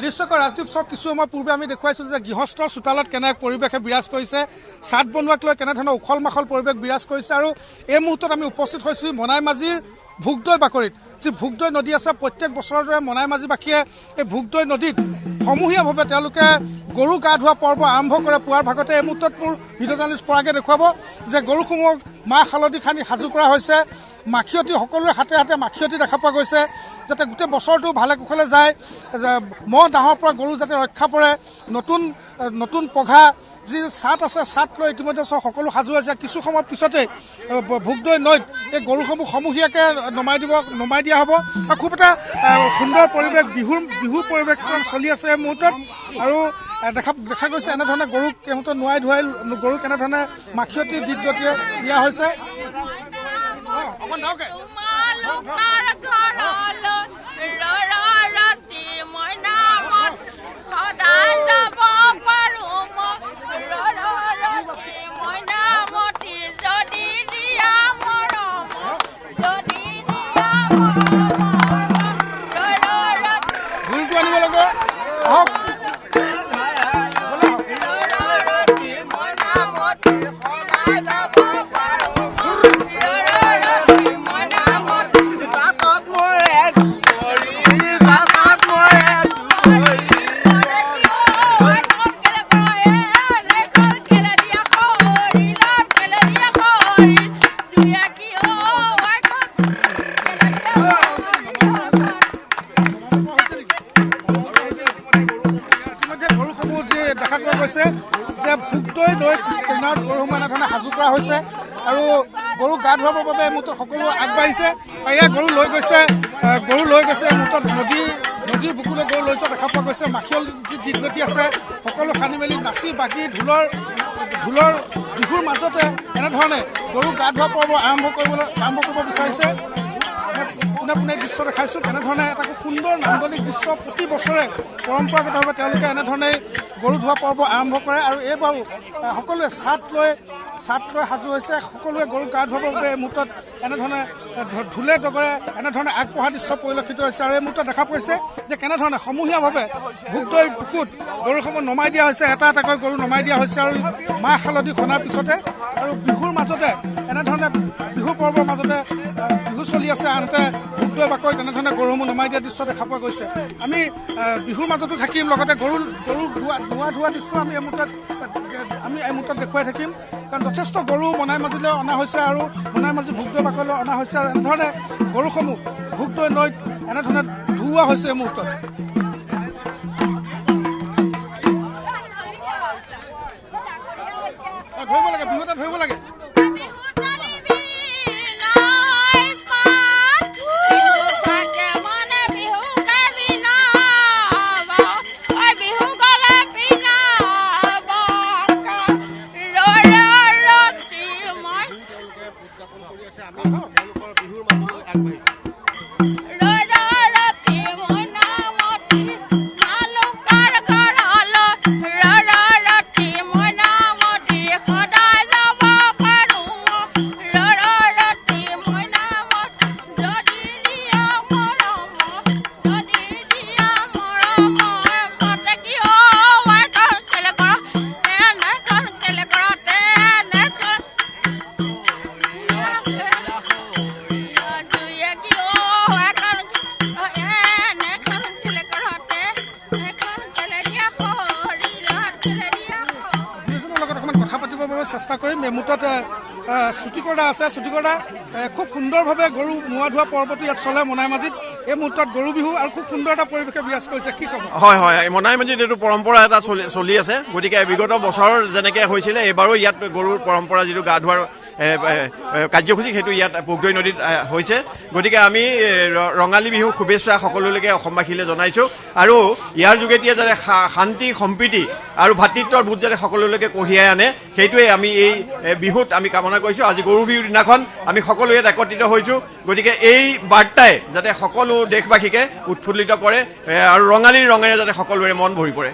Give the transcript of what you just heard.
নিশ্চয়কৈ ৰাজদীপ চক কিছু সময় পূৰ্বে আমি দেখুৱাইছিলোঁ যে গৃহস্থৰ চোতালত কেনে পৰিৱেশে বিৰাজ কৰিছে, চাট বনোৱাক লৈ কেনেধৰণৰ উখল মাখল পৰিৱেশ বিৰাজ কৰিছে। আৰু এই মুহূৰ্তত আমি উপস্থিত হৈছোঁ মনাইমাঝিৰ ভোগদৈ বাকৰিত। যি ভোগদৈ নদী আছে, প্ৰত্যেক বছৰৰ দৰে মনাইমাঝিবাসীয়ে এই ভোগদৈ নদীত সমূহীয়াভাৱে তেওঁলোকে গৰু গা ধোৱা পৰ্ব আৰম্ভ কৰে। পুৱাৰ ভাগতে এই মুহূৰ্তত মোৰ ভিডিঅ' জাৰ্নেলিষ্ট পৰাগে দেখুৱাব যে গৰুসমূহক মাহ হালধি সানি সাজু কৰা হৈছে। মাখিয়তী সকলোৰে হাতে হাতে মাখিয়তী দেখা পোৱা গৈছে, যাতে গোটেই বছৰটো ভালে কুশলে যায়, মহ দাহৰ পৰা গৰু যাতে ৰক্ষা পৰে। নতুন পঘা যি চাট আছে, চাট লৈ ইতিমধ্যে সকলো সাজু হৈছে। কিছু সময়ৰ পিছতে ভোগদৈ নৈত এই গৰুসমূহ সমূহীয়াকৈ নমাই দিয়া হ'ব। আৰু খুব এটা সুন্দৰ পৰিৱেশ, বিহুৰ পৰিৱেশ চলি আছে এই মুহূৰ্তত। আৰু দেখা গৈছে এনেধৰণে গৰুক সিহঁতৰ নোৱাই ধুৱাই গৰুক এনেধৰণে মাখিয়তী দীপগতিয়ে দিয়া হৈছে। ভুলটো আনিব লাগে হওক। দেখা পোৱা গৈছে যে ভোগদৈ নৈ কিনাৰত গৰুসমূহ এনেধৰণে সাজু কৰা হৈছে। আৰু গৰু গা ধুৱাবৰ বাবে মুহূৰ্তত সকলো আগবাঢ়িছে। এয়া গৰু লৈ গৈছে মুহূৰ্তত নদীৰ বুকুলৈ গৰু লৈ যোৱা দেখা পোৱা গৈছে। মাখিয়ল যি দীপগতি আছে সকলো সানি মেলি নাচি বাগি ঢোলৰ বিহুৰ মাজতে এনেধৰণে গৰু গা ধোৱা পৰ্ব আৰম্ভ কৰিব বিচাৰিছে। পোনে দৃশ্য দেখাইছোঁ কেনেধৰণে এটা খুব সুন্দৰ নান্দনিক দৃশ্য। প্ৰতি বছৰে পৰম্পৰাগতভাৱে তেওঁলোকে এনেধৰণে গৰু ধোৱা পৰ্ব আৰম্ভ কৰে। আৰু এইবাৰো সকলোৱে চাট লৈ সাজু হৈছে। সকলোৱে গৰু গা ধুৱাবৰ বাবে এই মুহূৰ্তত এনেধৰণে ঢোলে ডগৰে এনেধৰণে আগবঢ়া দৃশ্য পৰিলক্ষিত হৈছে। আৰু এই মুহূৰ্তত দেখা গৈছে যে কেনেধৰণে সমূহীয়াভাৱে ভোগদৈ বুকুত গৰুসমূহ নমাই দিয়া হৈছে, এটা এটাকৈ গৰু নমাই দিয়া হৈছে। আৰু মাহ হালধি সনাৰ পিছতে আৰু বিহুৰ মাজতে এনেধৰণে বিহু পৰ্বৰ মাজতে বিহু চলি আছে। আনহাতে ভোগদৈ বাকৰিত তেনেধৰণে গৰুসমূহ নমাই দিয়া দৃশ্য দেখা পোৱা গৈছে। আমি বিহুৰ মাজতো থাকিম, লগতে গৰু ধোৱা দৃশ্য আমি এই মুহূৰ্তত দেখুৱাই থাকিম। কাৰণ যথেষ্ট গৰু মনাইমাঝিলৈ অনা হৈছে আৰু মনাইমাঝি ভোগদৈ বাকৰিলৈ অনা হৈছে। আৰু এনেধৰণে গৰুসমূহ ভোগদৈ নৈত এনেধৰণে ধুওৱা হৈছে এই মুহূৰ্তত। ধৰিব লাগে, বিহুতে ধৰিব লাগে। চেষ্টা কৰিম। এই মুহূৰ্তত চুটিকৰ্দা আছে, চুটিকৰ্দা খুব সুন্দৰভাৱে গৰু নোৱা ধোৱা পৰ্বটো ইয়াত চলে মনাইমাঝিত। এই মুহূৰ্তত গৰু বিহু আৰু খুব সুন্দৰ এটা পৰিৱেশে বিৰাজ কৰিছে, কি ক'ব? হয়, মনাইমাঝিত এইটো পৰম্পৰা এটা চলি আছে। গতিকে বিগত বছৰ যেনেকৈ হৈছিলে এইবাৰো ইয়াত গৰুৰ পৰম্পৰা যিটো গা ধোৱাৰ কাৰ্যসূচী সেইটো ইয়াত ভোগদৈ নদীত হৈছে। গতিকে আমি ৰঙালী বিহু শুভেচ্ছা সকলোলৈকে অসমবাসীলৈ জনাইছোঁ। আৰু ইয়াৰ যোগেদিয়ে যাতে শান্তি সম্প্ৰীতি আৰু ভাতৃত্বৰ বোধ যাতে সকলোলৈকে কঢ়িয়াই আনে, সেইটোৱে আমি এই বিহুত আমি কামনা কৰিছোঁ। আজি গৰু বিহুৰ দিনাখন আমি সকলো ইয়াত একত্ৰিত হৈছোঁ। গতিকে এই বাৰ্তাই যাতে সকলো দেশবাসীকে উৎফুল্লিত কৰে আৰু ৰঙালীৰ ৰঙেৰে যাতে সকলোৰে মন ভৰি পৰে।